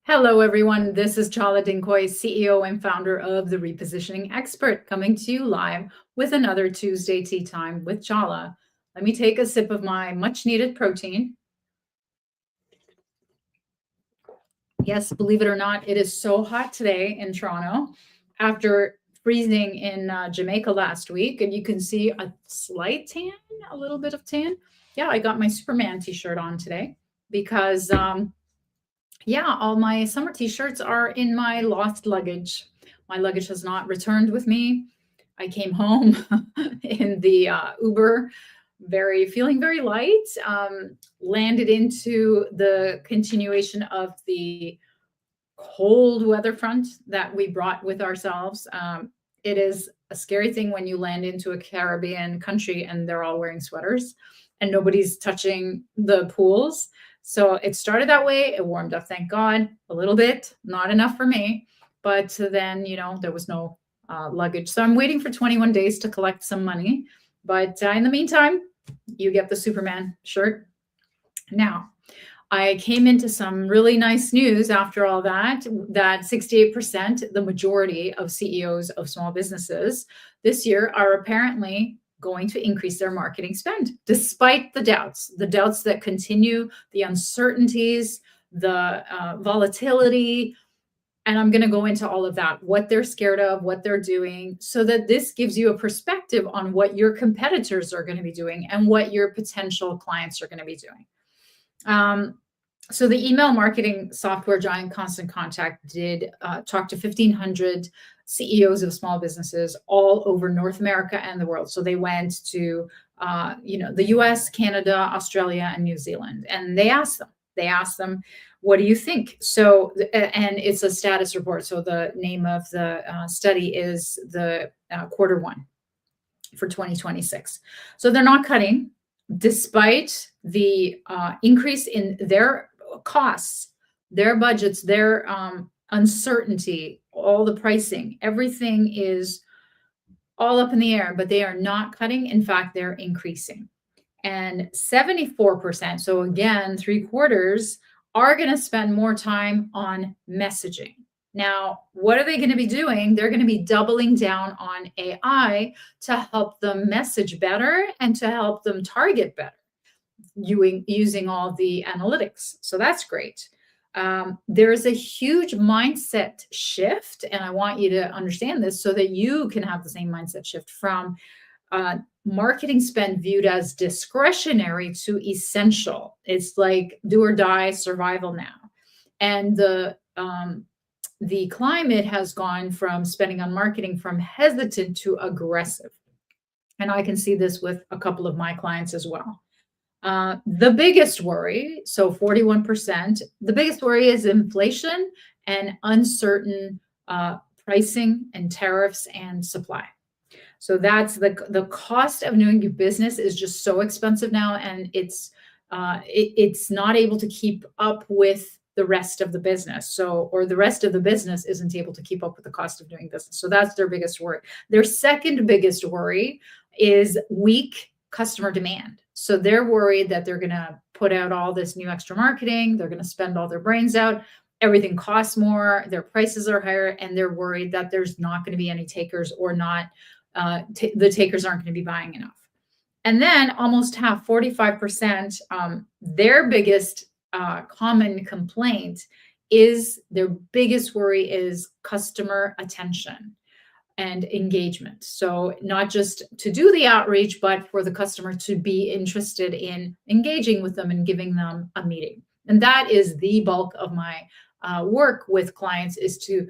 Hello, everyone. This is Chala, CEO and founder of The Repositioning Expert, coming to you live with another Tuesday Tea Time with Chala. Let me take a sip of my much needed protein. Yes, believe it or not, it is so hot today in Toronto after freezing in Jamaica last week. And you can see a slight tan, a little bit of tan. Yeah, I got my Superman t shirt on today because yeah, all my summer t-shirts are in my lost luggage. My luggage has not returned with me. I came home in the Uber, feeling very light. Landed into the continuation of the cold weather front that we brought with ourselves. It is a scary thing when you land into a Caribbean country and they're all wearing sweaters and nobody's touching the pools. So it started that way. It warmed up, thank God, a little bit, not enough for me. But then, there was no luggage. So I'm waiting for 21 days to collect some money. But in the meantime, you get the Superman shirt. Now, I came into some really nice news after all that 68%, the majority of CEOs of small businesses this year are apparently going to increase their marketing spend, despite the doubts that continue, the uncertainties, the volatility. And I'm going to go into all of that, what they're scared of, what they're doing, so that this gives you a perspective on what your competitors are going to be doing and what your potential clients are going to be doing. So the email marketing software giant Constant Contact did talk to 1,500 CEOs of small businesses all over North America and the world. So they went to, the US, Canada, Australia, and New Zealand, and they asked them, what do you think? So, and it's a status report. So the name of the study is the quarter one for 2026. So they're not cutting, despite the increase in their costs, their budgets, their uncertainty, all the pricing, everything is all up in the air, but they are not cutting. In fact, they're increasing. And 74%, so again, 3/4, are going to spend more time on messaging. Now, what are they going to be doing? They're going to be doubling down on AI to help them message better and to help them target better using all the analytics. So that's great. There's a huge mindset shift, and I want you to understand this so that you can have the same mindset shift from marketing spend viewed as discretionary to essential. It's like do or die survival now. And the climate has gone from spending on marketing from hesitant to aggressive. And I can see this with a couple of my clients as well. The biggest worry, so 41%, the biggest worry is inflation and uncertain pricing and tariffs and supply. So that's the cost of doing business is just so expensive now, and it's not able to keep up with the rest of the business. So, or the rest of the business isn't able to keep up with the cost of doing business. So that's their biggest worry. Their second biggest worry is weak customer demand. So they're worried that they're going to put out all this new extra marketing. They're going to spend all their brains out. Everything costs more. Their prices are higher, and they're worried that there's not going to be any takers or not. The takers aren't going to be buying enough. And then almost half, 45%, their biggest common complaint is their biggest worry is customer attention and engagement. So not just to do the outreach, but for the customer to be interested in engaging with them and giving them a meeting. And that is the bulk of my work with clients, is to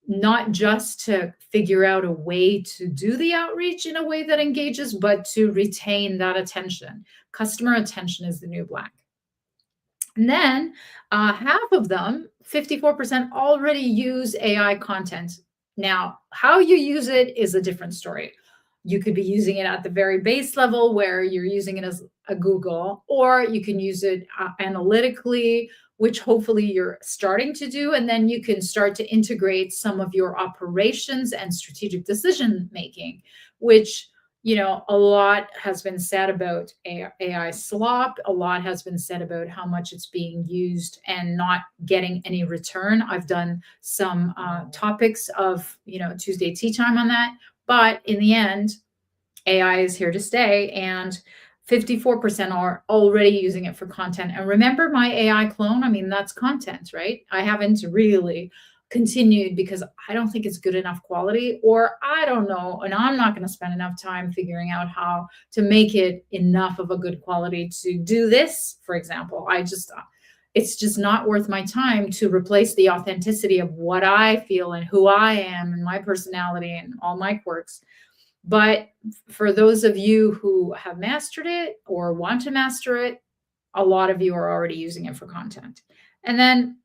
not just to figure out a way to do the outreach in a way that engages, but to retain that attention. Customer attention is the new black. And then half of them, 54%, already use AI content. Now, how you use it is a different story. You could be using it at the very base level where you're using it as a Google, or you can use it analytically, which hopefully you're starting to do. And then you can start to integrate some of your operations and strategic decision making, which A lot has been said about AI slop. A lot has been said about how much it's being used and not getting any return. I've done some topics of, Tuesday tea time on that. But in the end, AI is here to stay, and 54% are already using it for content. And remember my AI clone? I mean, that's content, right? I haven't really continued because I don't think it's good enough quality, or I don't know, and I'm not going to spend enough time figuring out how to make it enough of a good quality to do this, for example. It's just not worth my time to replace the authenticity of what I feel and who I am and my personality and all my quirks. But for those of you who have mastered it or want to master it, a lot of you are already using it for content. And then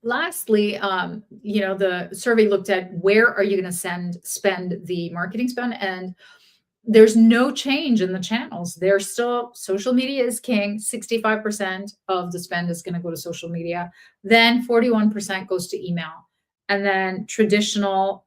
lastly, the survey looked at where are you going to spend the marketing spend, and there's no change in the channels. There's still social media is king. 65% of the spend is going to go to social media. Then 41% goes to email. And then traditional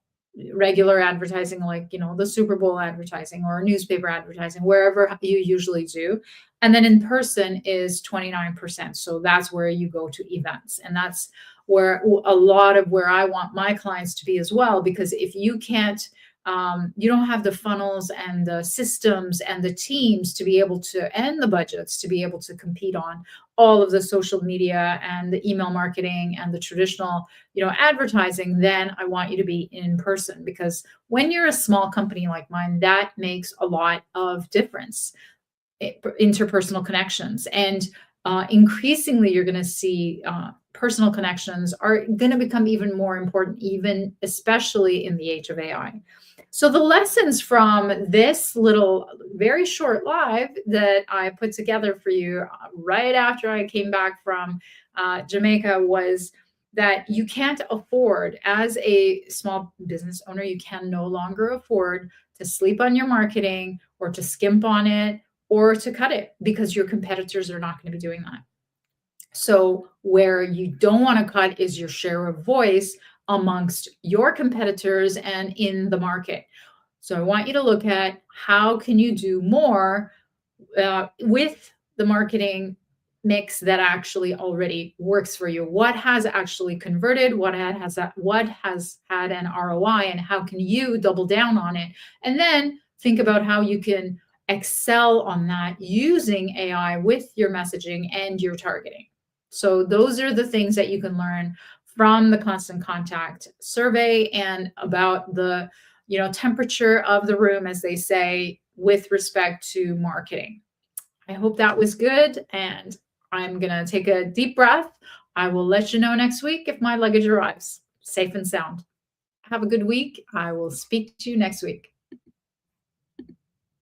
regular advertising, like, the Super Bowl advertising or newspaper advertising, wherever you usually do. And then in person is 29%. So that's where you go to events. And that's where a lot of where I want my clients to be as well, because if you can't, you don't have the funnels and the systems and the teams to be able to, and the budgets to be able to compete on all of the social media and the email marketing and the traditional, advertising, then I want you to be in person, because when you're a small company like mine, that makes a lot of difference. Interpersonal connections, and increasingly you're going to see personal connections are going to become even more important, even especially in the age of AI. So the lessons from this little very short live that I put together for you right after I came back from Jamaica was that you can't afford, as a small business owner, you can no longer afford to sleep on your marketing or to skimp on it or to cut it, because your competitors are not going to be doing that. So where you don't want to cut is your share of voice amongst your competitors and in the market. So I want you to look at how can you do more with the marketing mix that actually already works for you. What has actually converted? What has had an ROI, and how can you double down on it? And then think about how you can excel on that using AI with your messaging and your targeting. So those are the things that you can learn from the Constant Contact survey, and about the temperature of the room, as they say, with respect to marketing. I hope that was good, and I'm going to take a deep breath. I will let you know next week if my luggage arrives safe and sound. Have a good week. I will speak to you next week.